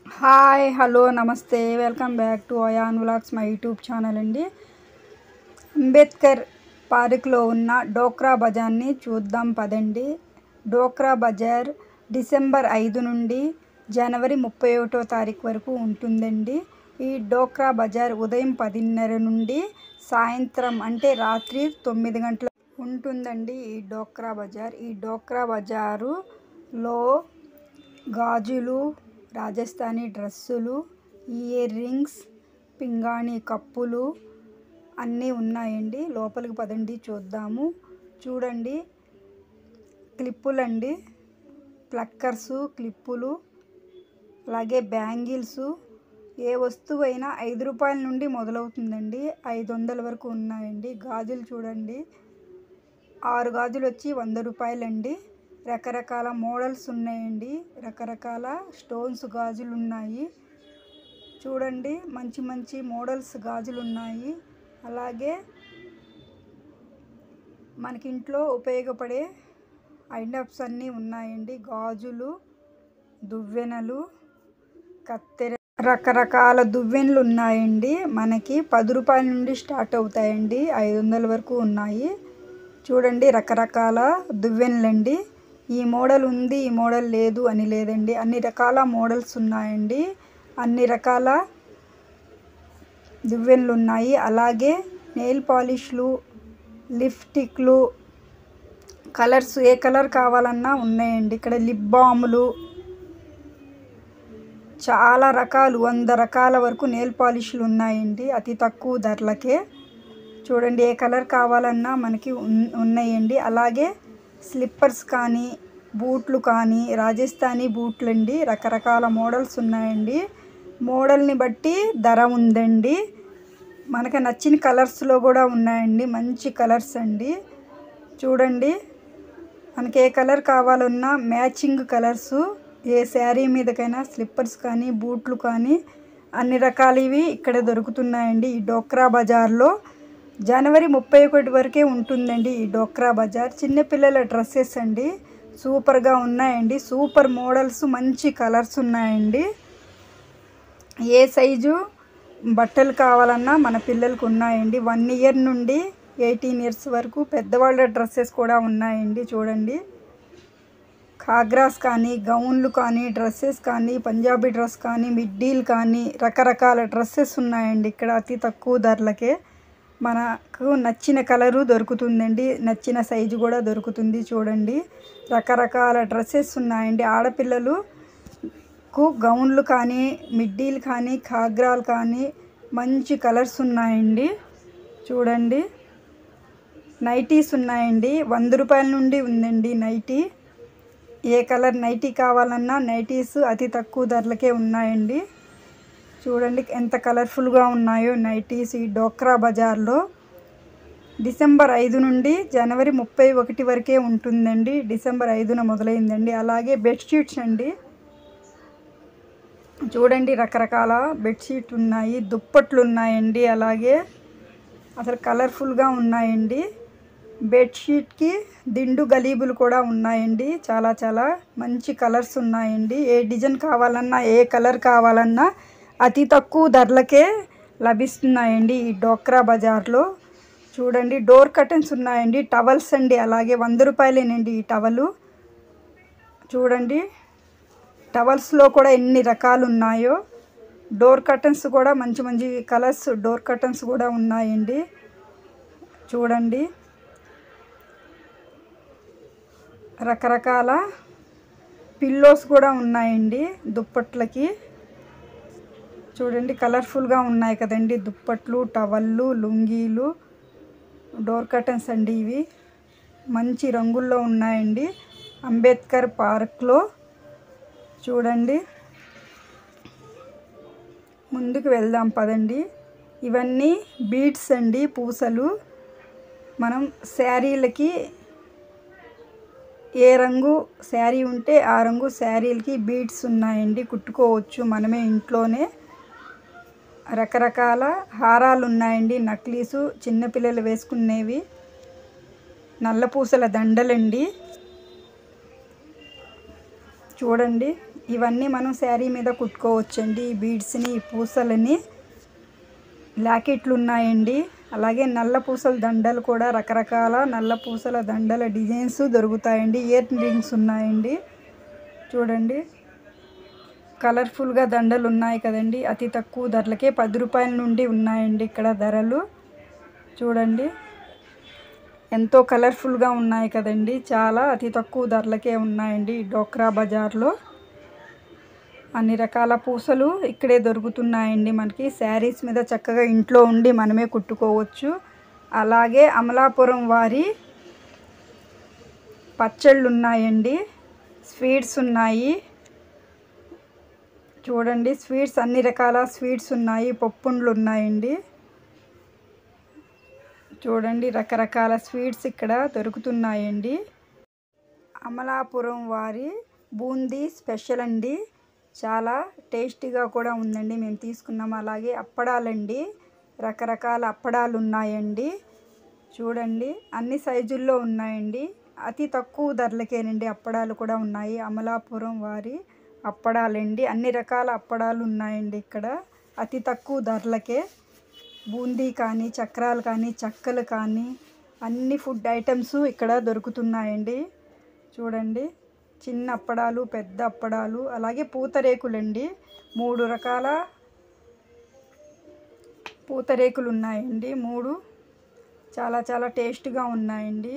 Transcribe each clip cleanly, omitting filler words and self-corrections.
Hi hello నమస్తే welcome back to Ayaan vlogs my YouTube channel అండి. అంబేద్కర్ పార్క్లో ఉన్న డోక్రా బజార్ని చూద్దాం పదండి. డోక్రా బజార్ డిసెంబర్ 5 నుండి జనవరి 31వ తారీఖు వరకు ఉంటుందండి. ఈ డోక్రా బజార్ ఉదయం 10:30 నుండి సాయంత్రం అంటే రాత్రి 9 గంటల ఉంటుందండి. ఈ డోక్రా బజారులో గాజులు, రాజస్థానీ డ్రెస్సులు, ఇయర్ రింగ్స్, పింగాణి కప్పులు అన్నీ ఉన్నాయండి. లోపలికి పదండి చూద్దాము. చూడండి, క్లిప్పులండి, ప్లక్కర్సు, క్లిప్పులు, అలాగే బ్యాంగిల్సు. ఏ వస్తువైనా 5 రూపాయల నుండి మొదలవుతుందండి. 500 వరకు ఉన్నాయండి. గాజులు చూడండి, 6 గాజులు వచ్చి 100 రూపాయలండి. రకరకాల మోడల్స్ ఉన్నాయండి. రకరకాల స్టోన్స్ గాజులు ఉన్నాయి. చూడండి, మంచి మంచి మోడల్స్ గాజులు ఉన్నాయి. అలాగే మనకి ఇంట్లో ఉపయోగపడే ఐటమ్స్ అన్నీ ఉన్నాయండి. గాజులు, దువ్వెనలు, కత్తెర, రకరకాల దువ్వెనలు ఉన్నాయండి. మనకి 10 రూపాయల నుండి స్టార్ట్ అవుతాయండి. 500 వరకు ఉన్నాయి. చూడండి, రకరకాల దువ్వెనలండి. ఈ మోడల్ ఉంది, ఈ మోడల్ లేదు అని లేదండి. అన్ని రకాల మోడల్స్ ఉన్నాయండి. అన్ని రకాల దువ్వెనలు ఉన్నాయి. అలాగే నెయిల్ పాలిష్లు, లిప్స్టిక్లు, కలర్స్ ఏ కలర్ కావాలన్నా ఉన్నాయండి. ఇక్కడ లిప్ బాములు, చాలా రకాలు 100 రకాల వరకు నెయిల్ పాలిష్లు ఉన్నాయండి అతి తక్కువ ధరలకే. చూడండి, ఏ కలర్ కావాలన్నా మనకి ఉన్నాయండి. అలాగే స్లిప్పర్స్ కానీ, బూట్లు కానీ, రాజస్థానీ బూట్లు అండి. రకరకాల మోడల్స్ ఉన్నాయండి. మోడల్ని బట్టి ధర ఉందండి. మనకు నచ్చిన కలర్స్లో కూడా ఉన్నాయండి. మంచి కలర్స్ అండి. చూడండి, మనకి ఏ కలర్ కావాలన్నా మ్యాచింగ్ కలర్సు ఏ శారీ మీదకైనా స్లిప్పర్స్ కానీ, బూట్లు కానీ అన్ని రకాలవి ఇక్కడ దొరుకుతున్నాయండి. ఈ డోక్రా బజార్లో జనవరి 31 వరకే ఉంటుందండి ఈ డోక్రా బజార్. చిన్నపిల్లల డ్రెస్సెస్ అండి, సూపర్గా ఉన్నాయండి. సూపర్ మోడల్స్, మంచి కలర్స్ ఉన్నాయండి. ఏ సైజు బట్టలు కావాలన్నా మన పిల్లలకు ఉన్నాయండి. 1 ఇయర్ నుండి 18 ఇయర్స్ వరకు పెద్దవాళ్ళ డ్రెస్సెస్ కూడా ఉన్నాయండి. చూడండి, ఖాగ్రాస్ కానీ, గౌన్లు కానీ, డ్రెస్సెస్ కానీ, పంజాబీ డ్రెస్ కానీ, మిడ్డీలు కానీ రకరకాల డ్రెస్సెస్ ఉన్నాయండి ఇక్కడ అతి తక్కువ ధరలకే. మనకు నచ్చిన కలరు దొరుకుతుందండి, నచ్చిన సైజు కూడా దొరుకుతుంది. చూడండి, రకరకాల డ్రెస్సెస్ ఉన్నాయండి. ఆడపిల్లలకు గౌన్లు కానీ, మిడ్డీలు కానీ, ఖాగ్రాలు కానీ మంచి కలర్స్ ఉన్నాయండి. చూడండి, నైటీస్ ఉన్నాయండి. 100 రూపాయల నుండి ఉందండి నైటీ. ఏ కలర్ నైటీ కావాలన్నా నైటీస్ అతి తక్కువ ధరలకే ఉన్నాయండి. చూడండి, ఎంత కలర్ఫుల్గా ఉన్నాయో నైటీస్ ఈ డోక్రా బజార్లో. డిసెంబర్ 5 నుండి జనవరి 31 వరకే ఉంటుందండి. డిసెంబర్ 5న మొదలైందండి. అలాగే బెడ్షీట్స్ అండి. చూడండి, రకరకాల బెడ్షీట్లు ఉన్నాయి, దుప్పట్లు ఉన్నాయండి. అలాగే అసలు కలర్ఫుల్గా ఉన్నాయండి. బెడ్షీట్కి దిండు గలీబులు కూడా ఉన్నాయండి. చాలా చాలా మంచి కలర్స్ ఉన్నాయండి. ఏ డిజైన్ కావాలన్నా, ఏ కలర్ కావాలన్నా అతి తక్కువ ధరలకే లభిస్తున్నాయండి ఈ డోక్రా బజార్లో. చూడండి, డోర్ కర్టన్స్ ఉన్నాయండి. టవల్స్ అండి, అలాగే 100 రూపాయలేనండి ఈ టవలు. చూడండి, టవల్స్లో కూడా ఎన్ని రకాలు ఉన్నాయో. డోర్ కర్టన్స్ కూడా మంచి మంచి కలర్స్ డోర్ కర్టన్స్ కూడా ఉన్నాయండి. చూడండి, రకరకాల పిల్లోస్ కూడా ఉన్నాయండి దుప్పట్లకి. చూడండి, కలర్ఫుల్గా ఉన్నాయి కదండి దుప్పట్లు, టవళ్ళు, లుంగీలు, డోర్ కర్టన్స్ అండి. ఇవి మంచి రంగుల్లో ఉన్నాయండి అంబేద్కర్ పార్క్లో. చూడండి, ముందుకు వెళ్దాం పదండి. ఇవన్నీ బీడ్స్ అండి, పూసలు. మనం శారీలకి ఏ రంగు శారీ ఉంటే ఆ రంగు శారీలకి బీడ్స్ ఉన్నాయండి, కుట్టుకోవచ్చు మనమే ఇంట్లోనే. రకరకాల హారాలు ఉన్నాయండి, నక్లీసు, చిన్నపిల్లలు వేసుకునేవి, నల్ల పూసల దండలండి. చూడండి, ఇవన్నీ మనం శారీ మీద కుట్టుకోవచ్చండి. ఈ బీడ్స్ని, ఈ పూసలని, లాకెట్లు ఉన్నాయండి. అలాగే నల్ల పూసల దండలు కూడా, రకరకాల నల్ల పూసల దండల డిజైన్స్ దొరుకుతాయండి. ఇయర్ రింగ్స్ ఉన్నాయండి. చూడండి కలర్ఫుల్గా దండలు ఉన్నాయి కదండి. అతి తక్కువ ధరలకే 10 రూపాయల నుండి ఉన్నాయండి ఇక్కడ ధరలు. చూడండి ఎంతో కలర్ఫుల్గా ఉన్నాయి కదండి. చాలా అతి తక్కువ ధరలకే ఉన్నాయండి ఈ డోక్రా బజార్లో. అన్ని రకాల పూసలు ఇక్కడే దొరుకుతున్నాయండి మనకి. శారీస్ మీద చక్కగా ఇంట్లో ఉండి మనమే కుట్టుకోవచ్చు. అలాగే అమలాపురం వారి పచ్చళ్ళు ఉన్నాయండి, స్వీట్స్ ఉన్నాయి. చూడండి స్వీట్స్, అన్ని రకాల స్వీట్స్ ఉన్నాయి, పప్పుండ్లు ఉన్నాయండి. చూడండి రకరకాల స్వీట్స్ ఇక్కడ దొరుకుతున్నాయండి. అమలాపురం వారి బూందీ స్పెషల్ అండి, చాలా టేస్టీగా కూడా ఉందండి, మేము తీసుకున్నాము. అలాగే అప్పడాలండి, రకరకాల అప్పడాలు ఉన్నాయండి. చూడండి అన్ని సైజుల్లో ఉన్నాయండి. అతి తక్కువ ధరలకేనండి అప్పడాలు కూడా ఉన్నాయి. అమలాపురం వారి అప్పడాలండి, అన్ని రకాల అప్పడాలు ఉన్నాయండి ఇక్కడ అతి తక్కువ ధరలకే. బూందీ కానీ, చక్రాలు కానీ, చెక్కలు కానీ, అన్ని ఫుడ్ ఐటమ్స్ ఇక్కడ దొరుకుతున్నాయండి. చూడండి చిన్న అప్పడాలు, పెద్ద అప్పడాలు, అలాగే పూతరేకులండి. 3 రకాల పూతరేకులు ఉన్నాయండి. 3 చాలా చాలా టేస్ట్గా ఉన్నాయండి.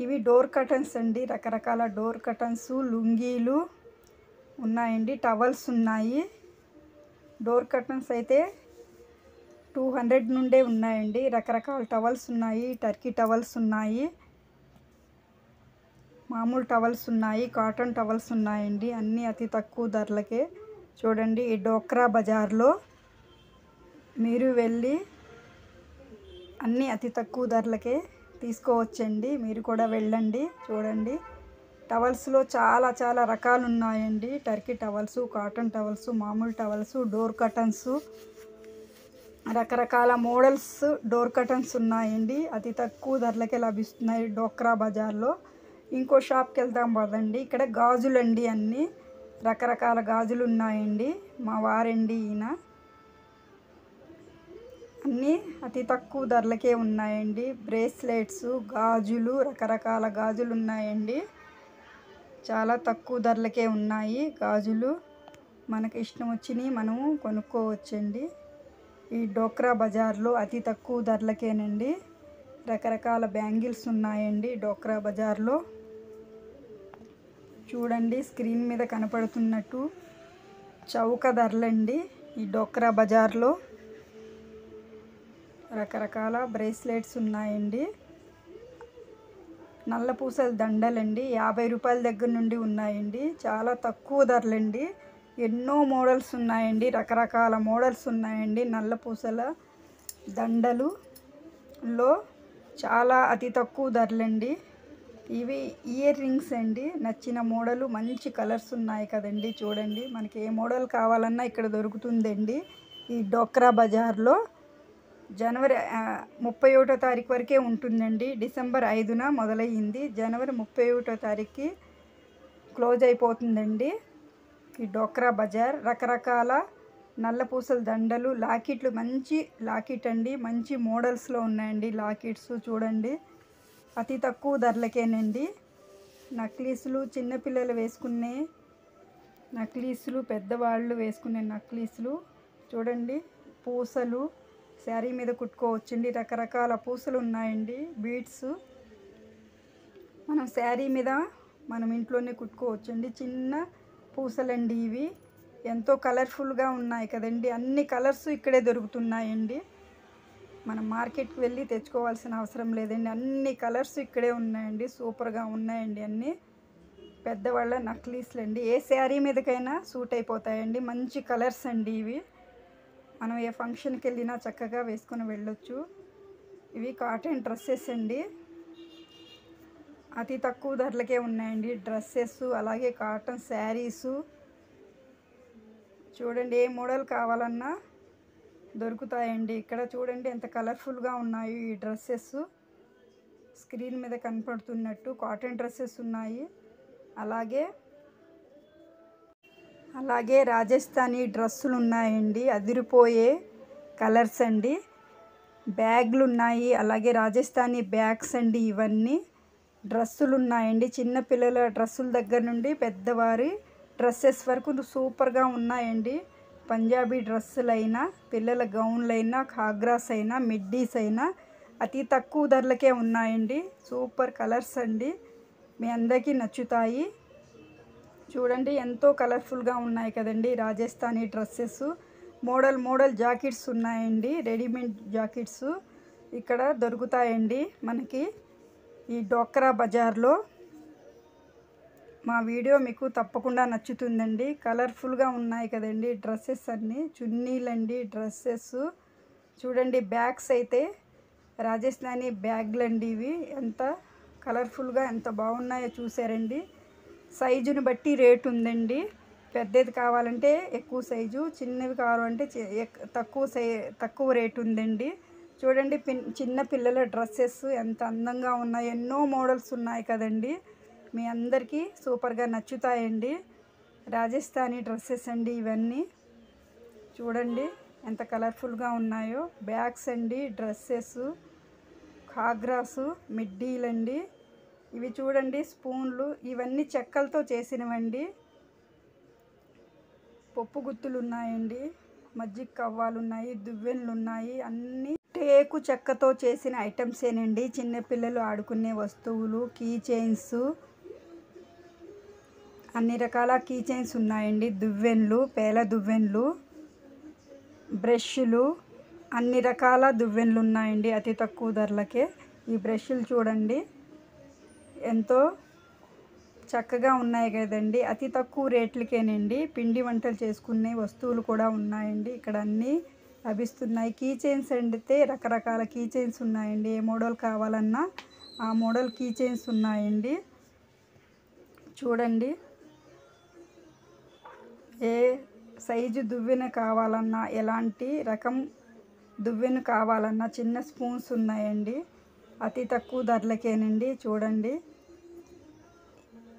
ఇవి డోర్ కర్టన్స్ అండి, రకరకాల డోర్ కర్టన్స్, లుంగీలు ఉన్నాయండి, టవల్స్ ఉన్నాయి. డోర్ కర్టన్స్ అయితే 200 నుండే ఉన్నాయండి. రకరకాల టవల్స్ ఉన్నాయి, టర్కీ టవల్స్ ఉన్నాయి, మామూలు టవల్స్ ఉన్నాయి, కాటన్ టవల్స్ ఉన్నాయండి. అన్నీ అతి తక్కువ ధరలకే. చూడండి ఈ డోక్రా బజార్లో మీరు వెళ్ళి అన్నీ అతి తక్కువ ధరలకే తీసుకోవచ్చండి. మీరు కూడా వెళ్ళండి. చూడండి టవల్స్లో చాలా చాలా రకాలు ఉన్నాయండి. టర్కీ టవల్స్, కాటన్ టవల్స్, మామూలు టవల్స్, డోర్ కర్టన్స్, రకరకాల మోడల్స్ డోర్ కర్టన్స్ ఉన్నాయండి. అతి తక్కువ ధరలకే లభిస్తున్నాయి డోక్రా బజార్లో. ఇంకో షాప్కి వెళ్దాం పదండి. ఇక్కడ గాజులండి, అన్నీ రకరకాల గాజులు ఉన్నాయండి. మా వారండి ఈయన. అన్నీ అతి తక్కువ ధరలకే ఉన్నాయండి. బ్రేస్లెట్స్, గాజులు, రకరకాల గాజులు ఉన్నాయండి. చాలా తక్కువ ధరలకే ఉన్నాయి గాజులు. మనకి ఇష్టం వచ్చినవి మనము కొనుక్కోవచ్చండి ఈ డోక్రా బజార్లో అతి తక్కువ ధరలకేనండి. రకరకాల బ్యాంగిల్స్ ఉన్నాయండి డోక్రా బజార్లో. చూడండి స్క్రీన్ మీద కనపడుతున్నట్టు చౌక ధరలండి ఈ డోక్రా బజార్లో. రకరకాల బ్రేస్లెట్స్ ఉన్నాయండి. నల్ల పూసల దండలండి 50 రూపాయల దగ్గర నుండి ఉన్నాయండి. చాలా తక్కువ ధరలండి. ఎన్నో మోడల్స్ ఉన్నాయండి, రకరకాల మోడల్స్ ఉన్నాయండి. నల్ల పూసల దండలులో చాలా అతి తక్కువ ధరలండి. ఇవి ఇయర్ రింగ్స్ అండి. నచ్చిన మోడలు, మంచి కలర్స్ ఉన్నాయి కదండి. చూడండి మనకి ఏ మోడల్ కావాలన్నా ఇక్కడ దొరుకుతుందండి ఈ డోక్రా బజార్లో. జనవరి 31వ తారీఖు వరకే ఉంటుందండి. డిసెంబర్ 5న మొదలయ్యింది. జనవరి 31వ తారీఖుకి క్లోజ్ అయిపోతుందండి ఈ డోక్రా బజార్. రకరకాల నల్ల పూసల దండలు, లాకెట్లు, మంచి లాకెట్ అండి, మంచి మోడల్స్లో ఉన్నాయండి లాకెట్స్. చూడండి అతి తక్కువ ధరలకేనండి. నక్లీసులు, చిన్నపిల్లలు వేసుకునే నక్లీసులు, పెద్దవాళ్ళు వేసుకునే నక్లీసులు. చూడండి పూసలు శారీ మీద కుట్టుకోవచ్చండి. రకరకాల పూసలు ఉన్నాయండి, బీడ్స్. మనం శారీ మీద మనం ఇంట్లోనే కుట్టుకోవచ్చండి. చిన్న పూసలండి ఇవి. ఎంతో కలర్ఫుల్గా ఉన్నాయి కదండి. అన్ని కలర్స్ ఇక్కడే దొరుకుతున్నాయండి. మనం మార్కెట్కి వెళ్ళి తెచ్చుకోవాల్సిన అవసరం లేదండి. అన్ని కలర్స్ ఇక్కడే ఉన్నాయండి. సూపర్గా ఉన్నాయండి అన్నీ. పెద్దవాళ్ళ నక్లీస్లు అండి, ఏ శారీ మీదకైనా సూట్ అయిపోతాయండి. మంచి కలర్స్ అండి ఇవి. మనం ఏ ఫంక్షన్కి వెళ్ళినా చక్కగా వేసుకొని వెళ్ళొచ్చు. ఇవి కాటన్ డ్రెస్సెస్ అండి. అతి తక్కువ ధరలకే ఉన్నాయండి డ్రెస్సెస్, అలాగే కాటన్ శారీసు. చూడండి ఏ మోడల్ కావాలన్నా దొరుకుతాయండి ఇక్కడ. చూడండి ఎంత కలర్ఫుల్గా ఉన్నాయి ఈ డ్రెస్సెస్. స్క్రీన్ మీద కనపడుతున్నట్టు కాటన్ డ్రెస్సెస్ ఉన్నాయి. అలాగే అలాగే రాజస్థానీ డ్రెస్సులు ఉన్నాయండి, అదిరిపోయే కలర్స్ అండి. బ్యాగ్లు ఉన్నాయి, అలాగే రాజస్థానీ బ్యాగ్స్ అండి. ఇవన్నీ డ్రెస్సులు ఉన్నాయండి, చిన్నపిల్లల డ్రెస్సుల దగ్గర నుండి పెద్దవారి డ్రెస్సెస్ వరకు సూపర్గా ఉన్నాయండి. పంజాబీ డ్రెస్సులైనా, పిల్లల గౌన్లైనా, ఘాగ్రాస్ అయినా, మిడ్డీస్ అయినా అతి తక్కువ ధరలకే ఉన్నాయండి. సూపర్ కలర్స్ అండి, మీ అందరికీ నచ్చుతాయి. చూడండి ఎంతో కలర్ఫుల్గా ఉన్నాయి కదండి Rajasthani dresses. Model model jackets ఉన్నాయండి, రెడీమేడ్ జాకెట్స్ ఇక్కడ దొరుకుతాయండి మనకి ఈ డోక్రా బజార్లో. మా వీడియో మీకు తప్పకుండా నచ్చుతుందండి. కలర్ఫుల్గా ఉన్నాయి కదండి డ్రెస్సెస్ అన్నీ, చున్నీలండి, డ్రెస్సెస్. చూడండి బ్యాగ్స్ అయితే రాజస్థానీ బ్యాగ్లండి. ఇవి ఎంత కలర్ఫుల్గా ఎంత బాగున్నాయో చూసారండి. సైజుని బట్టి రేటు ఉందండి. పెద్దది కావాలంటే ఎక్కువ సైజు, చిన్నవి కావాలంటే తక్కువ రేటు ఉందండి. చూడండి చిన్న పిల్లల డ్రెస్సెస్ ఎంత అందంగా ఉన్నాయి, ఎన్నో మోడల్స్ ఉన్నాయి కదండి. మీ అందరికీ సూపర్గా నచ్చుతాయండి రాజస్థానీ డ్రెస్సెస్ అండి ఇవన్నీ. చూడండి ఎంత కలర్ఫుల్గా ఉన్నాయో బ్యాగ్స్ అండి, డ్రెస్సెస్, ఘాగ్రాసు, మిడ్డీలండి. ఇవి చూడండి స్పూన్లు, ఇవన్నీ చెక్కలతో చేసినవండి. పప్పు గుత్తులు ఉన్నాయండి, మజ్జిగ కవ్వాలు ఉన్నాయి, దువ్వెనలు ఉన్నాయి. అన్నీ టేకు చెక్కతో చేసిన ఐటమ్సేనండి. చిన్నపిల్లలు ఆడుకునే వస్తువులు, కీ చైన్స్, అన్ని రకాల కీ చైన్స్ ఉన్నాయండి. దువ్వెనలు, పేల దువ్వెనలు, బ్రష్లు, అన్ని రకాల దువ్వెనలు ఉన్నాయండి అతి తక్కువ ధరలకే. ఈ బ్రష్లు చూడండి ఎంతో చక్కగా ఉన్నాయి కదండి, అతి తక్కువ రేట్లకేనండి. పిండి వంటలు చేసుకునే వస్తువులు కూడా ఉన్నాయండి ఇక్కడ అన్నీ లభిస్తున్నాయి. కీ చైన్స్ అంటే రకరకాల కీ చైన్స్ ఉన్నాయండి. ఏ మోడల్ కావాలన్నా ఆ మోడల్ కీ చైన్స్ ఉన్నాయండి. చూడండి ఏ సైజు దువ్వెన కావాలన్నా, ఎలాంటి రకం దువ్వెన కావాలన్నా చిన్న స్పూన్స్ ఉన్నాయండి అతి తక్కువ ధరలకేనండి. చూడండి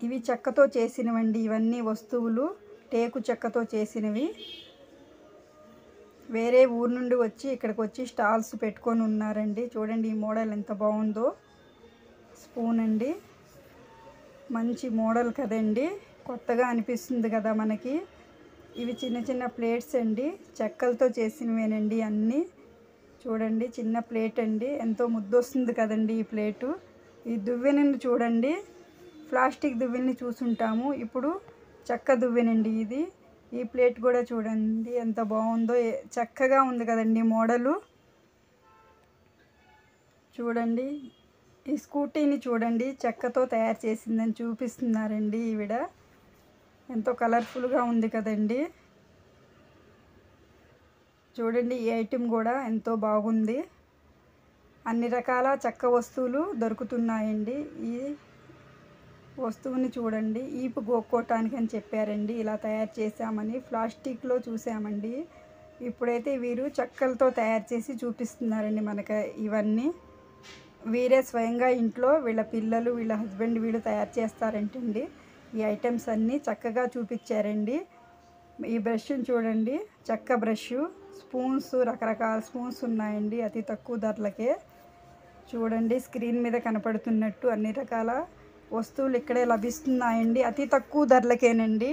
ఇవి చెక్కతో చేసినవండి. ఇవన్నీ వస్తువులు టేకు చెక్కతో చేసినవి. వేరే ఊరు నుండి వచ్చి ఇక్కడికి వచ్చి స్టాల్స్ పెట్టుకొని ఉన్నారండి. చూడండి ఈ మోడల్ ఎంత బాగుందో. స్పూన్ అండి, మంచి మోడల్ కదండి, కొత్తగా అనిపిస్తుంది కదా మనకి. ఇవి చిన్న చిన్న ప్లేట్స్ అండి, చెక్కలతో చేసినవేనండి అన్నీ. చూడండి చిన్న ప్లేట్ అండి, ఎంతో ముద్దొస్తుంది కదండి ఈ ప్లేటు. ఈ దువ్వెనని చూడండి, ప్లాస్టిక్ దువ్వెనని చూసుంటాము, ఇప్పుడు చెక్క దువ్వెనండి ఇది. ఈ ప్లేట్ కూడా చూడండి ఎంత బాగుందో, చక్కగా ఉంది కదండి మోడలు. చూడండి ఈ స్కూటీని చూడండి, చెక్కతో తయారు చేసిందని చూపిస్తున్నారండి ఈవిడ. ఎంతో కలర్ఫుల్గా ఉంది కదండి. చూడండి ఈ ఐటెం కూడా ఎంతో బాగుంది. అన్ని రకాల చెక్క వస్తువులు దొరుకుతున్నాయండి. ఈ వస్తువుని చూడండి, ఈపు గోక్కోటానికి అని చెప్పారండి. ఇలా తయారు చేశామని ప్లాస్టిక్లో చూసామండి. ఇప్పుడైతే వీరు చెక్కలతో తయారు చేసి చూపిస్తున్నారండి మనకి. ఇవన్నీ వీరే స్వయంగా ఇంట్లో వీళ్ళ పిల్లలు, వీళ్ళ హస్బెండ్ వీళ్ళు తయారు చేస్తారంటండి. ఈ ఐటమ్స్ అన్నీ చక్కగా చూపించారండి. ఈ బ్రష్ని చూడండి, చెక్క బ్రష్, స్పూన్స్, రకరకాల స్పూన్స్ ఉన్నాయండి అతి తక్కువ ధరలకే. చూడండి స్క్రీన్ మీద కనపడుతున్నట్టు అన్ని రకాల వస్తువులు ఇక్కడే లభిస్తున్నాయండి అతి తక్కువ ధరలకేనండి.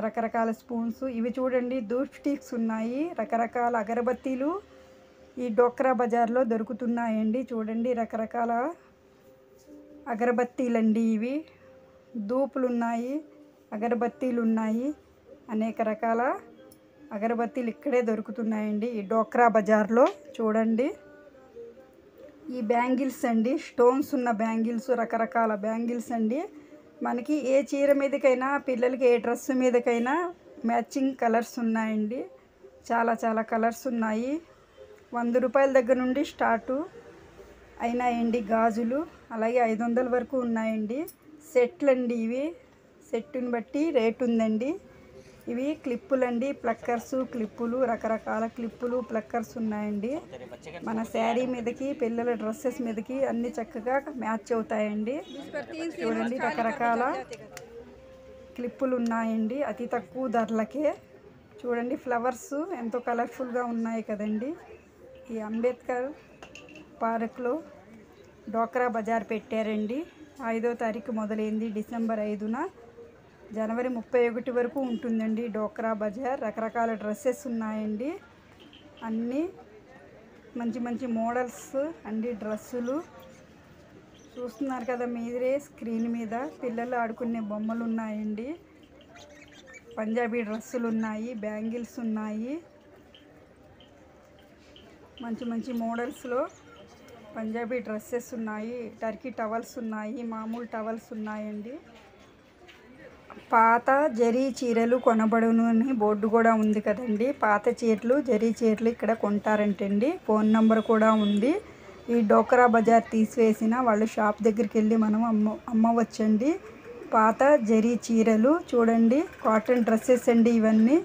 రకరకాల స్పూన్స్, ఇవి చూడండి ధూప్ స్టిక్స్ ఉన్నాయి, రకరకాల అగరబత్తీలు ఈ డోక్రా బజార్లో దొరుకుతున్నాయండి. చూడండి రకరకాల అగరబత్తీలండి ఇవి. ధూపులు ఉన్నాయి, అగరబత్తీలు ఉన్నాయి, అనేక రకాల అగరబత్తీలు ఇక్కడే దొరుకుతున్నాయండి ఈ డోక్రా బజార్లో. చూడండి ఈ బ్యాంగిల్స్ అండి, స్టోన్స్ ఉన్న బ్యాంగిల్స్, రకరకాల బ్యాంగిల్స్ అండి. మనకి ఏ చీర మీదకైనా, పిల్లలకి ఏ డ్రెస్ మీదకైనా మ్యాచింగ్ కలర్స్ ఉన్నాయండి. చాలా చాలా కలర్స్ ఉన్నాయి. 100 రూపాయల దగ్గర నుండి స్టార్టు అయినాయండి గాజులు. అలాగే 500 వరకు ఉన్నాయండి. సెట్లు అండి ఇవి, సెట్టుని బట్టి రేటు ఉందండి. ఇవి క్లిప్పులండి, ప్లక్కర్స్, క్లిప్పులు, రకరకాల క్లిప్పులు, ప్లక్కర్స్ ఉన్నాయండి. మన శారీ మీదకి, పిల్లల డ్రెస్సెస్ మీదకి అన్ని చక్కగా మ్యాచ్ అవుతాయండి. చూడండి రకరకాల క్లిప్పులు ఉన్నాయండి అతి తక్కువ ధరలకే. చూడండి ఫ్లవర్స్ ఎంతో కలర్ఫుల్గా ఉన్నాయి కదండి. ఈ అంబేద్కర్ పార్క్లో డోక్రా బజార్ పెట్టారండి. 5వ తారీఖు మొదలైంది, డిసెంబర్ 5న జనవరి 31 వరకు ఉంటుందండి డోక్రా బజార్. రకరకాల డ్రెస్సెస్ ఉన్నాయండి, అన్నీ మంచి మంచి మోడల్స్ అండి. డ్రెస్సులు చూస్తున్నారు కదా మీరే స్క్రీన్ మీద. పిల్లలు ఆడుకునే బొమ్మలు ఉన్నాయండి, పంజాబీ డ్రెస్సులు ఉన్నాయి, బ్యాంగిల్స్ ఉన్నాయి, మంచి మంచి మోడల్స్లో పంజాబీ డ్రెస్సెస్ ఉన్నాయి. టర్కీ టవల్స్ ఉన్నాయి, మామూలు టవల్స్ ఉన్నాయండి. పాత జరీ చీరలు కొనబడును అని బోర్డు కూడా ఉంది కదండి. పాత చీరలు, జరీ చీరలు ఇక్కడ కొంటారంటండి. ఫోన్ నెంబర్ కూడా ఉంది. ఈ డోక్రా బజార్ తీసివేసిన వాళ్ళు షాప్ దగ్గరికి వెళ్ళి మనం అమ్మవచ్చండి పాత జరీ చీరలు. చూడండి కాటన్ డ్రెస్సెస్ అండి ఇవన్నీ.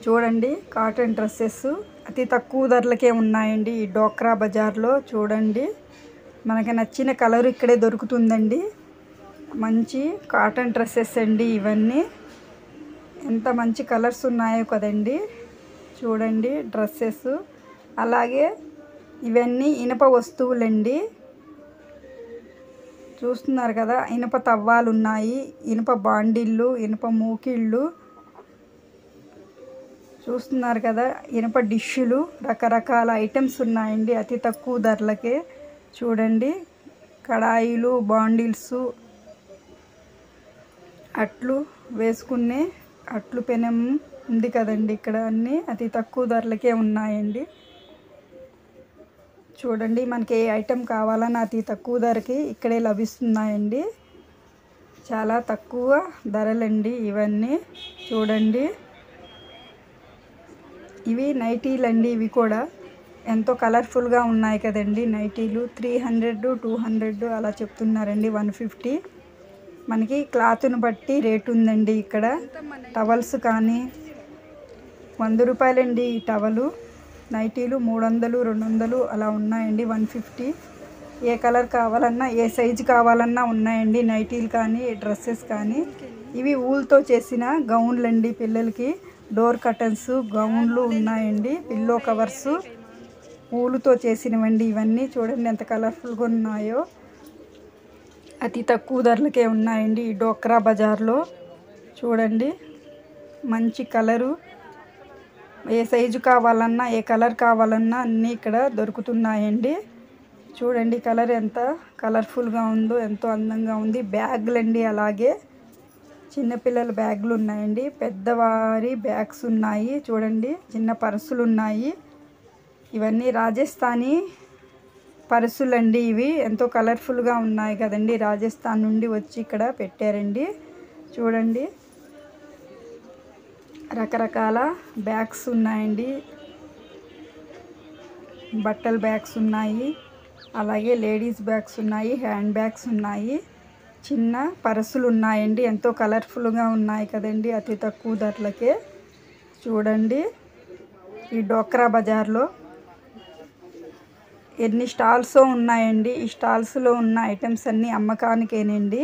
చూడండి కాటన్ డ్రెస్సెస్ అతి తక్కువ ధరలకే ఉన్నాయండి ఈ డోక్రా బజార్లో. చూడండి మనకి నచ్చిన కలర్ ఇక్కడే దొరుకుతుందండి. మంచి కాటన్ డ్రెస్సెస్ అండి ఇవన్నీ. ఎంత మంచి కలర్స్ ఉన్నాయో కదండి. చూడండి డ్రెస్సెస్. అలాగే ఇవన్నీ ఇనుప వస్తువులండి. చూస్తున్నారు కదా, ఇనుప తవ్వాలు ఉన్నాయి, ఇనుప బాండిళ్ళు, ఇనుప మూకిళ్ళు చూస్తున్నారు కదా, ఇనుప డిష్షులు, రకరకాల ఐటమ్స్ ఉన్నాయండి అతి తక్కువ ధరలకే. చూడండి కడాయిలు, బాండిల్స్, అట్లు వేసుకునే అట్లు పెనం ఉంది కదండి ఇక్కడ. అన్నీ అతి తక్కువ ధరలకే ఉన్నాయండి. చూడండి మనకి ఏ ఐటెం కావాలన్నా అతి తక్కువ ధరకి ఇక్కడే లభిస్తున్నాయండి. చాలా తక్కువ ధరలండి ఇవన్నీ. చూడండి ఇవి నైటీలు అండి. ఇవి కూడా ఎంతో కలర్ఫుల్గా ఉన్నాయి కదండి నైటీలు. 300, 200 అలా చెప్తున్నారండి, 150. మనకి క్లాత్ను బట్టి రేటు ఉందండి ఇక్కడ. టవల్స్ కానీ 100 రూపాయలండి ఈ టవలు. నైటీలు 300, 200 అలా ఉన్నాయండి, 150. ఏ కలర్ కావాలన్నా, ఏ సైజు కావాలన్నా ఉన్నాయండి నైటీలు కానీ, డ్రెస్సెస్ కానీ. ఇవి ఊల్తో చేసిన గౌన్లు అండి పిల్లలకి. డోర్ కర్టన్స్, గౌన్లు ఉన్నాయండి. పిల్లో కవర్స్ ఊలుతో చేసినవండి ఇవన్నీ. చూడండి ఎంత కలర్ఫుల్గా ఉన్నాయో. అతి తక్కువ ధరలకే ఉన్నాయండి ఈ డోక్రా బజార్లో. చూడండి మంచి కలరు, ఏ సైజు కావాలన్నా, ఏ కలర్ కావాలన్నా అన్నీ ఇక్కడ దొరుకుతున్నాయండి. చూడండి కలర్ ఎంత కలర్ఫుల్గా ఉందో, ఎంతో అందంగా ఉంది. బ్యాగులండి, అలాగే చిన్నపిల్లల బ్యాగులు ఉన్నాయండి, పెద్దవారి బ్యాగ్స్ ఉన్నాయి. చూడండి చిన్న పర్సులు ఉన్నాయి. ఇవన్నీ రాజస్థానీ పర్సులండి ఇవి. ఎంతో కలర్ఫుల్గా ఉన్నాయి కదండి. రాజస్థాన్ నుండి వచ్చి ఇక్కడ పెట్టారండి. చూడండి రకరకాల బ్యాగ్స్ ఉన్నాయండి, బట్టల బ్యాగ్స్ ఉన్నాయి, అలాగే లేడీస్ బ్యాగ్స్ ఉన్నాయి, హ్యాండ్ బ్యాగ్స్ ఉన్నాయి, చిన్న పర్సులు ఉన్నాయండి. ఎంతో కలర్ఫుల్గా ఉన్నాయి కదండి అతి తక్కువ ధరలకే. చూడండి ఈ డోక్రా బజార్లో ఎన్ని స్టాల్స్ ఉన్నాయండి. ఈ స్టాల్స్లో ఉన్న ఐటమ్స్ అన్నీ అమ్మకానికేనండి.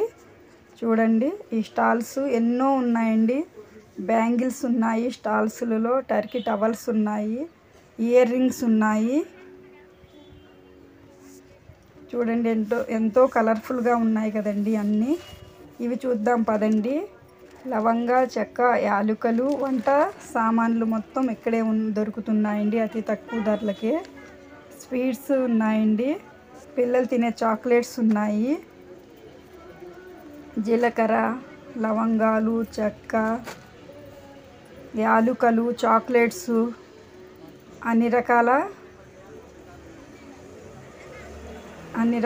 చూడండి ఈ స్టాల్స్ ఎన్నో ఉన్నాయండి. బ్యాంగిల్స్ ఉన్నాయి స్టాల్స్లలో, టర్కీ టవల్స్ ఉన్నాయి, ఇయర్ రింగ్స్ ఉన్నాయి. చూడండి ఎంతో కలర్ఫుల్గా ఉన్నాయి కదండి అన్నీ. ఇవి చూద్దాం పదండి. లవంగా, చెక్క, యాలుకలు, వంట సామాన్లు మొత్తం ఇక్కడే దొరుకుతున్నాయండి అతి తక్కువ ధరలకే. స్వీట్స్ ఉన్నాయండి, పిల్లలు తినే చాక్లెట్స్ ఉన్నాయి. జీలకర్ర, లవంగాలు, చెక్క, యాలుకలు, చాక్లెట్స్, అన్ని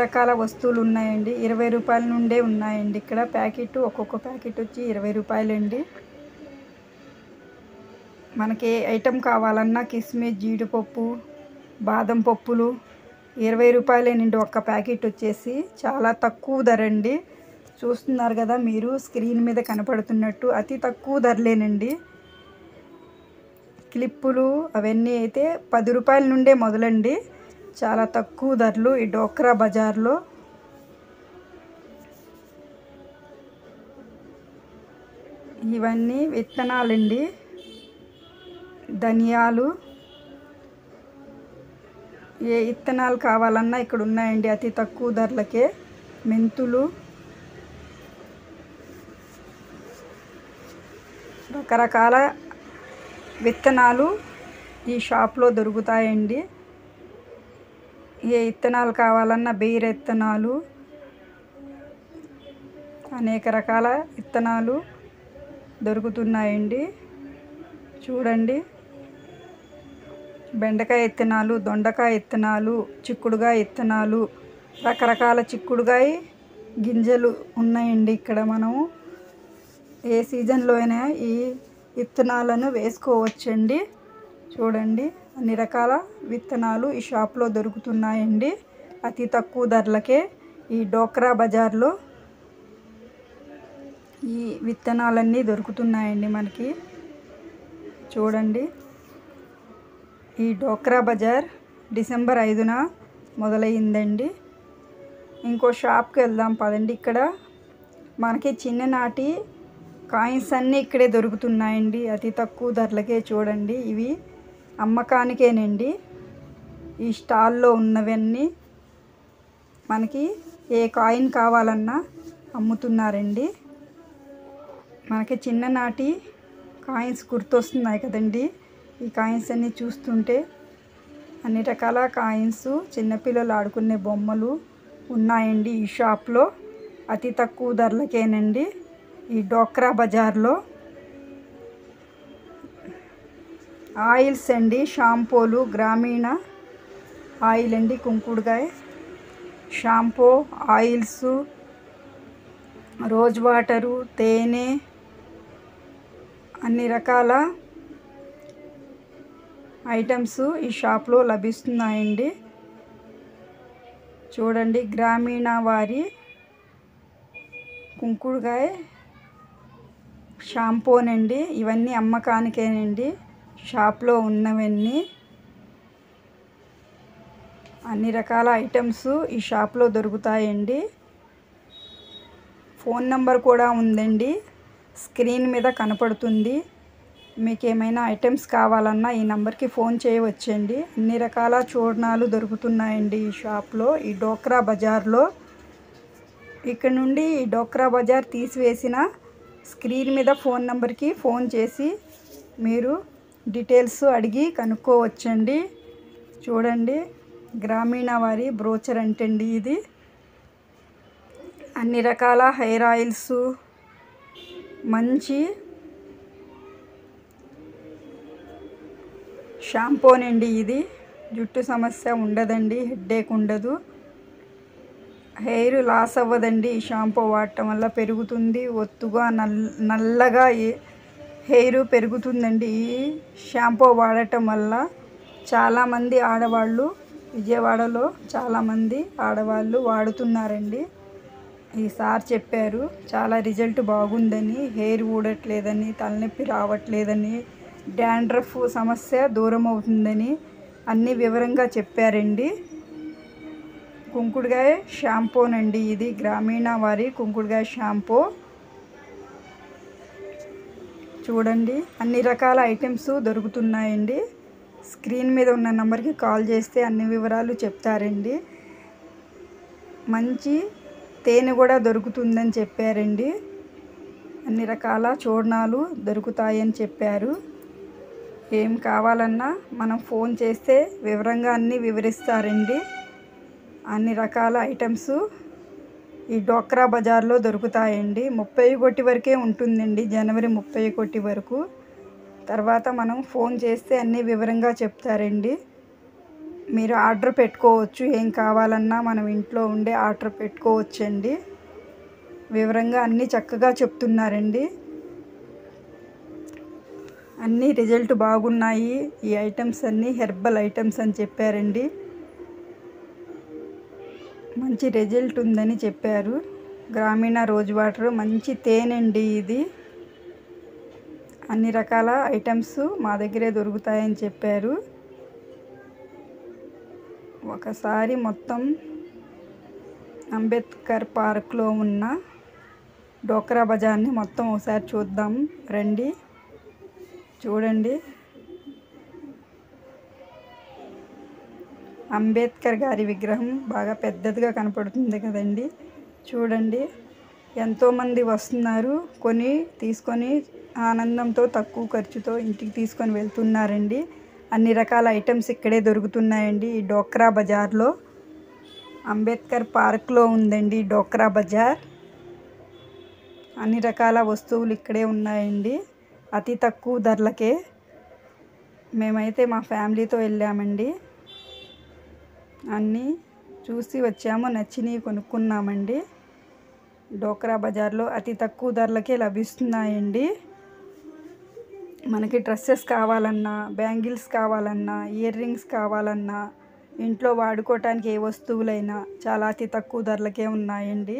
రకాల వస్తువులు ఉన్నాయండి. 20 రూపాయల నుండే ఉన్నాయండి ఇక్కడ. ప్యాకెట్, ఒక్కొక్క ప్యాకెట్ వచ్చి 20 రూపాయలండి. మనకి ఏ ఐటెం కావాలన్నా కిస్మిస్, జీడిపప్పు, బాదం పప్పులు 20 రూపాయలేనండి ఒక్క ప్యాకెట్ వచ్చేసి. చాలా తక్కువ ధర అండి. చూస్తున్నారు కదా మీరు స్క్రీన్ మీద కనపడుతున్నట్టు అతి తక్కువ ధరలేనండి. క్లిప్పులు అవన్నీ అయితే 10 రూపాయల నుండే మొదలండి. చాలా తక్కువ ధరలు ఈ డోక్రా బజార్లో. ఇవన్నీ విత్తనాలండి. ధనియాలు, ఏ విత్తనాలు కావాలన్నా ఇక్కడ ఉన్నాయండి అతి తక్కువ ధరలకే. మెంతులు, రకరకాల విత్తనాలు ఈ షాప్లో దొరుకుతాయండి. ఏ విత్తనాలు కావాలన్నా బీర విత్తనాలు, అనేక రకాల విత్తనాలు దొరుకుతున్నాయండి. చూడండి, బెండకాయ విత్తనాలు, దొండకాయ విత్తనాలు, చిక్కుడుకాయ విత్తనాలు, రకరకాల చిక్కుడుకాయ గింజలు ఉన్నాయండి ఇక్కడ. మనము ఏ సీజన్లో అయినా ఈ విత్తనాలను వేసుకోవచ్చండి. చూడండి, అన్ని రకాల విత్తనాలు ఈ షాప్లో దొరుకుతున్నాయండి అతి తక్కువ ధరలకే. ఈ డోక్రా బజార్లో ఈ విత్తనాలన్నీ దొరుకుతున్నాయండి మనకి. చూడండి, ఈ డోక్రా బజార్ డిసెంబర్ 5న మొదలైందండి. ఇంకో షాప్కి వెళ్దాం పదండి. ఇక్కడ మనకి చిన్ననాటి కాయిన్స్ అన్నీ ఇక్కడే దొరుకుతున్నాయండి అతి తక్కువ ధరలకే. చూడండి, ఇవి అమ్మకానికేనండి. ఈ స్టాల్లో ఉన్నవన్నీ మనకి ఏ కాయిన్ కావాలన్నా అమ్ముతున్నారండి. మనకి చిన్ననాటి కాయిన్స్ గుర్తొస్తున్నాయి కదండి. ఈ కాయిన్స్ అన్నీ చూస్తుంటే అన్ని రకాల కాయిన్స్, చిన్నపిల్లలు ఆడుకునే బొమ్మలు ఉన్నాయండి ఈ షాప్లో అతి తక్కువ ధరలకేనండి. ఈ డోక్రా బజార్లో ఆయిల్స్ అండి, షాంపూలు, గ్రామీణ ఆయిల్ అండి, కుంకుడుకాయ షాంపూ, ఆయిల్స్, రోజ్ వాటరు, తేనె, అన్ని రకాల ఐటమ్స్ ఈ షాప్లో లభిస్తున్నాయండి. చూడండి, గ్రామీణ వారి కుంకుడుకాయ షాంపూనండి. ఇవన్నీ అమ్మకానికేనండి షాప్లో ఉన్నవన్నీ. అన్ని రకాల ఐటమ్స్ ఈ షాప్లో దొరుకుతాయండి. ఫోన్ నంబర్ కూడా ఉందండి, స్క్రీన్ మీద కనపడుతుంది. మీకు ఏమైనా ఐటమ్స్ కావాలన్నా ఈ నెంబర్కి ఫోన్ చేయవచ్చండి. అన్ని రకాల చూర్ణాలు దొరుకుతున్నాయండి ఈ షాప్లో, ఈ డోక్రా బజార్లో. ఇక్కడ నుండి ఈ డోక్రా బజార్ తీసివేసిన స్క్రీన్ మీద ఫోన్ నెంబర్కి ఫోన్ చేసి మీరు డీటెయిల్స్ అడిగి కనుక్కోవచ్చండి. చూడండి, గ్రామీణ వారి బ్రోచర్ అంటండి ఇది. అన్ని రకాల హెయిర్ ఆయిల్స్, మంచి షాంపూనండి ఇది. జుట్టు సమస్య ఉండదండి, హెడ్ఏక్ ఉండదు, హెయిర్ లాస్ అవ్వదండి. ఈ షాంపూ వాడటం వల్ల పెరుగుతుంది, ఒత్తుగా నల్లగా హెయిర్ పెరుగుతుందండి ఈ షాంపూ వాడటం వల్ల. చాలామంది ఆడవాళ్ళు, విజయవాడలో చాలామంది ఆడవాళ్ళు వాడుతున్నారండి. ఈసారి చెప్పారు చాలా రిజల్ట్ బాగుందని, హెయిర్ ఊడట్లేదని, తలనొప్పి రావట్లేదని, డాండ్రఫ్ సమస్య దూరం అవుతుందని అన్ని వివరంగా చెప్పారండి. కుంకుడుకాయ షాంపూనండి ఇది, గ్రామీణ వారి కుంకుడుకాయ షాంపూ. చూడండి, అన్ని రకాల ఐటమ్స్ దొరుకుతున్నాయండి. స్క్రీన్ మీద ఉన్న నెంబర్కి కాల్ చేస్తే అన్ని వివరాలు చెప్తారండి. మంచి తేనె కూడా దొరుకుతుందని చెప్పారండి. అన్ని రకాల చూర్ణాలు దొరుకుతాయని చెప్పారు. ఏం కావాలన్నా మనం ఫోన్ చేస్తే వివరంగా అన్నీ వివరిస్తారండి. అన్ని రకాల ఐటమ్స్ ఈ డోక్రా బజార్లో దొరుకుతాయండి. 31 వరకే ఉంటుందండి, జనవరి 31 వరకు. తర్వాత మనం ఫోన్ చేస్తే అన్నీ వివరంగా చెప్తారండి. మీరు ఆర్డర్ పెట్టుకోవచ్చు, ఏం కావాలన్నా మనం ఇంట్లో ఉండే ఆర్డర్ పెట్టుకోవచ్చండి. వివరంగా అన్నీ చక్కగా చెప్తున్నారండి. అన్నీ రిజల్ట్ బాగున్నాయి. ఈ ఐటమ్స్ అన్నీ హెర్బల్ ఐటమ్స్ అని చెప్పారండి. మంచి రిజల్ట్ ఉందని చెప్పారు. గ్రామీణ రోజ్ వాటర్, మంచి తేనండి ఇది. అన్ని రకాల ఐటమ్స్ మా దగ్గరే దొరుకుతాయని చెప్పారు. ఒకసారి మొత్తం అంబేద్కర్ పార్క్లో ఉన్న డోక్రా బజార్ని మొత్తం ఒకసారి చూద్దాం రండి. చూడండి, అంబేద్కర్ గారి విగ్రహం బాగా పెద్దదిగా కనపడుతుంది కదండి. చూడండి, ఎంతోమంది వస్తున్నారు, కొని తీసుకొని ఆనందంతో తక్కువ ఖర్చుతో ఇంటికి తీసుకొని వెళ్తున్నారండి. అన్ని రకాల ఐటమ్స్ ఇక్కడే దొరుకుతున్నాయండి ఈ డోక్రా బజార్లో. అంబేద్కర్ పార్క్లో ఉందండి డోక్రా బజార్. అన్ని రకాల వస్తువులు ఇక్కడే ఉన్నాయండి అతి తక్కువ ధరలకే. మేమైతే మా ఫ్యామిలీతో వెళ్ళామండి, అన్నీ చూసి వచ్చాము, నచ్చినవి కొనుక్కున్నామండి. డోక్రా బజార్లో అతి తక్కువ ధరలకే లభిస్తున్నాయండి. మనకి డ్రెస్సెస్ కావాలన్నా, బ్యాంగిల్స్ కావాలన్నా, ఇయర్ రింగ్స్ కావాలన్నా, ఇంట్లో వాడుకోవటానికి ఏ వస్తువులైనా చాలా అతి తక్కువ ధరలకే ఉన్నాయండి.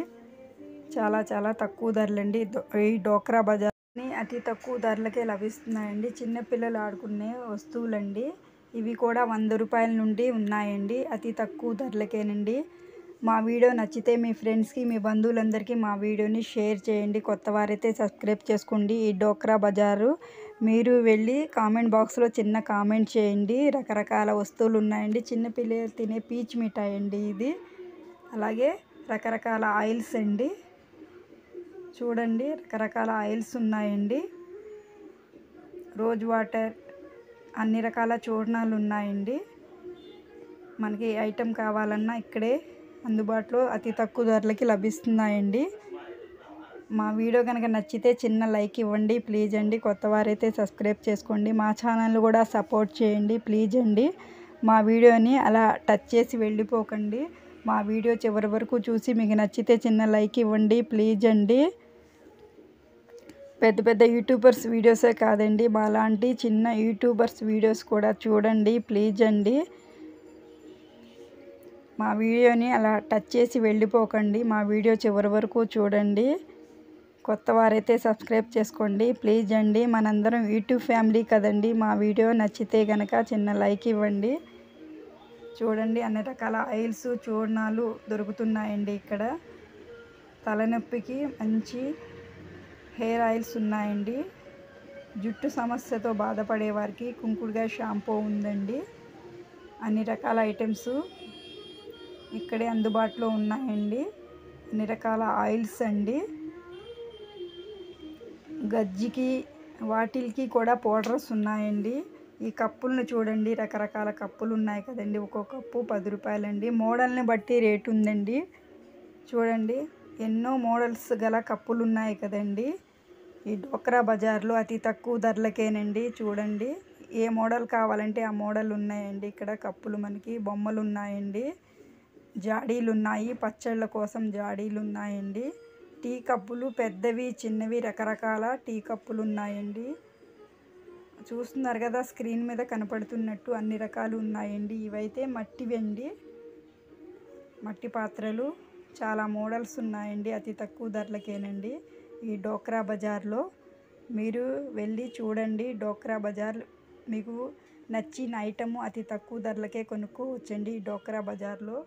చాలా చాలా తక్కువ ధరలండి ఈ డోక్రా బజార్ని అతి తక్కువ ధరలకే లభిస్తున్నాయండి. చిన్నపిల్లలు ఆడుకునే వస్తువులండి. ఇవి కూడా 100 రూపాయల నుండి ఉన్నాయండి అతి తక్కువ ధరలకేనండి. మా వీడియో నచ్చితే మీ ఫ్రెండ్స్కి, మీ బంధువులందరికీ మా వీడియోని షేర్ చేయండి. కొత్త వారైతే సబ్స్క్రైబ్ చేసుకోండి. ఈ డోక్రా బజారు మీరు వెళ్ళి కామెంట్ బాక్స్లో చిన్న కామెంట్ చేయండి. రకరకాల వస్తువులు ఉన్నాయండి. చిన్నపిల్లలు తినే పీచ్ మిఠాయి అండి ఇది. అలాగే రకరకాల ఆయిల్స్ అండి. చూడండి, రకరకాల ఆయిల్స్ ఉన్నాయండి. రోజ్ వాటర్, అన్ని రకాల చూర్ణాలు ఉన్నాయండి. మనకి ఐటెం కావాలన్నా ఇక్కడే అందుబాటులో అతి తక్కువ ధరలకి లభిస్తున్నాయండి. మా వీడియో కనుక నచ్చితే చిన్న లైక్ ఇవ్వండి ప్లీజ్ అండి. కొత్త వారైతే సబ్స్క్రైబ్ చేసుకోండి. మా ఛానల్ కూడా సపోర్ట్ చేయండి ప్లీజ్ అండి. మా వీడియోని అలా టచ్ చేసి వెళ్ళిపోకండి. మా వీడియో చివరి వరకు చూసి మీకు నచ్చితే చిన్న లైక్ ఇవ్వండి ప్లీజ్ అండి. పెద్ద పెద్ద యూట్యూబర్స్ వీడియోసే కాదండి, మాలాంటి చిన్న యూట్యూబర్స్ వీడియోస్ కూడా చూడండి ప్లీజ్ అండి. మా వీడియోని అలా టచ్ చేసి వెళ్ళిపోకండి. మా వీడియో చివరి వరకు చూడండి. కొత్త వారైతే సబ్స్క్రైబ్ చేసుకోండి ప్లీజ్ అండి. మనందరం యూట్యూబ్ ఫ్యామిలీ కదండి. మా వీడియో నచ్చితే కనుక చిన్న లైక్ ఇవ్వండి. చూడండి, అన్ని రకాల ఆయిల్స్, చూర్ణాలు దొరుకుతున్నాయండి ఇక్కడ. తలనొప్పికి మంచి హెయిర్ ఆయిల్స్ ఉన్నాయండి. జుట్టు సమస్యతో బాధపడే వారికి కుంకుడుకాయ షాంపూ ఉందండి. అన్ని రకాల ఐటమ్స్ ఇక్కడే అందుబాటులో ఉన్నాయండి. అన్ని రకాల ఆయిల్స్ అండి. గజ్జికి వాటిల్కి కూడా పౌడర్స్ ఉన్నాయండి. ఈ కప్పులను చూడండి, రకరకాల కప్పులు ఉన్నాయి కదండి. ఒక్కో కప్పు 10 రూపాయలండి. మోడల్ని బట్టి రేటు ఉందండి. చూడండి, ఎన్నో మోడల్స్ గల కప్పులు ఉన్నాయి కదండి. ఈ డోక్రా బజార్లో అతి తక్కువ ధరలకేనండి. చూడండి, ఏ మోడల్ కావాలంటే ఆ మోడల్ ఉన్నాయండి. ఇక్కడ కప్పులు మనకి బొమ్మలు ఉన్నాయండి. జాడీలు ఉన్నాయి, పచ్చళ్ళ కోసం జాడీలు ఉన్నాయండి. టీ కప్పులు పెద్దవి, చిన్నవి రకరకాల టీ కప్పులు ఉన్నాయండి. చూస్తున్నారు కదా స్క్రీన్ మీద కనపడుతున్నట్టు అన్ని రకాలు ఉన్నాయండి. ఇవైతే మట్టివండి, మట్టి పాత్రలు. చాలా మోడల్స్ ఉన్నాయండి అతి తక్కువ ధరలకేనండి ఈ డోక్రా బజార్లో. మీరు వెళ్ళి చూడండి. డోక్రా బజార్ మీకు నచ్చిన ఐటము అతి తక్కువ ధరలకే కొనుక్కోవచ్చండి ఈ డోక్రా బజార్లో.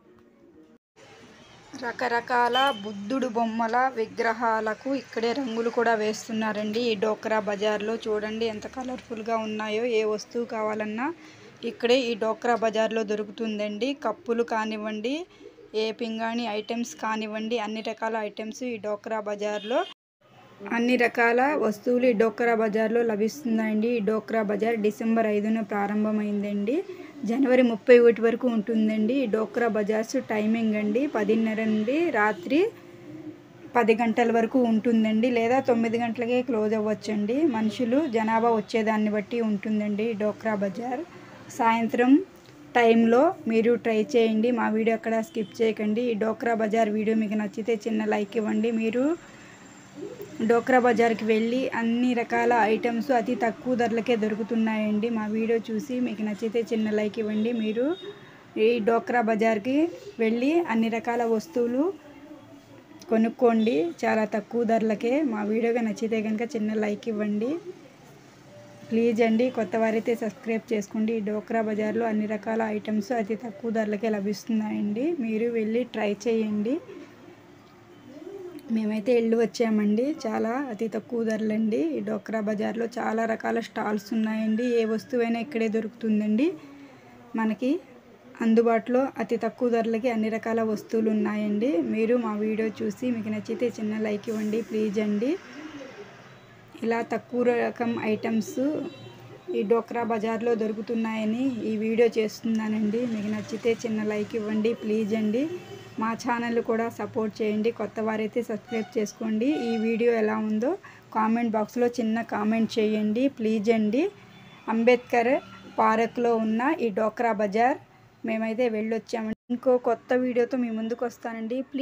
రకరకాల బుద్ధుడు బొమ్మల విగ్రహాలకు ఇక్కడే రంగులు కూడా వేస్తున్నారండి ఈ డోక్రా బజార్లో. చూడండి ఎంత కలర్ఫుల్గా ఉన్నాయో. ఏ వస్తువు కావాలన్నా ఇక్కడే ఈ డోక్రా బజార్లో దొరుకుతుందండి. కప్పులు కానివ్వండి, ఏ పింగాణి ఐటమ్స్ కానివ్వండి, అన్ని రకాల ఐటమ్స్ ఈ డోక్రా బజార్లో, అన్ని రకాల వస్తువులు ఈ డోక్రా బజార్లో లభిస్తున్నాయండి. ఈ డోక్రా బజార్ డిసెంబర్ 5న ప్రారంభమైందండి. జనవరి 31 వరకు ఉంటుందండి. ఈ డోక్రా బజార్స్ టైమింగ్ అండి 10:30 నుండి రాత్రి 10 గంటల వరకు ఉంటుందండి. లేదా 9 గంటలకే క్లోజ్ అవ్వచ్చండి. మనుషులు జనాభా వచ్చేదాన్ని బట్టి ఉంటుందండి డోక్రా బజార్. సాయంత్రం టైంలో మీరు ట్రై చేయండి. మా వీడియో అక్కడ స్కిప్ చేయకండి. ఈ డోక్రా బజార్ వీడియో మీకు నచ్చితే చిన్న లైక్ ఇవ్వండి. మీరు డోక్రా బజార్కి వెళ్ళి అన్ని రకాల ఐటమ్స్ అతి తక్కువ ధరలకే దొరుకుతున్నాయండి. మా వీడియో చూసి మీకు నచ్చితే చిన్న లైక్ ఇవ్వండి. మీరు ఈ డోక్రా బజార్కి వెళ్ళి అన్ని రకాల వస్తువులు కొనుక్కోండి చాలా తక్కువ ధరలకే. మా వీడియోగా నచ్చితే కనుక చిన్న లైక్ ఇవ్వండి ప్లీజ్ అండి. కొత్త వారైతే సబ్స్క్రైబ్ చేసుకోండి. ఈ డోక్రా బజార్లో అన్ని రకాల ఐటమ్స్ అతి తక్కువ ధరలకే లభిస్తున్నాయండి. మీరు వెళ్ళి ట్రై చేయండి. మేమైతే వెళ్ళి వచ్చామండి. చాలా అతి తక్కువ ధరలండి. ఈ డోక్రా బజార్లో చాలా రకాల స్టాల్స్ ఉన్నాయండి. ఏ వస్తువైనా ఇక్కడే దొరుకుతుందండి. మనకి అందుబాటులో అతి తక్కువ ధరలకి అన్ని రకాల వస్తువులు ఉన్నాయండి. మీరు మా వీడియో చూసి మీకు నచ్చితే చిన్న లైక్ ఇవ్వండి ప్లీజ్ అండి. ఇలా తక్కువ రకం ఐటమ్స్ ఈ డోక్రా బజార్లో దొరుకుతున్నాయని ఈ వీడియో చేస్తున్నానండి. మీకు నచ్చితే చిన్న లైక్ ఇవ్వండి ప్లీజ్ అండి. మా ఛానల్ కూడా సపోర్ట్ చేయండి. కొత్త వారైతే సబ్స్క్రైబ్ చేసుకోండి. ఈ వీడియో ఎలా ఉందో కామెంట్ బాక్స్లో చిన్న కామెంట్ చేయండి ప్లీజ్ అండి. అంబేద్కర్ పార్క్లో ఉన్న ఈ డోక్రా బజార్ మేమైతే వెళ్ళొచ్చామండి. ఇంకో కొత్త వీడియోతో మీ ముందుకు వస్తానండి. ప్లీజ్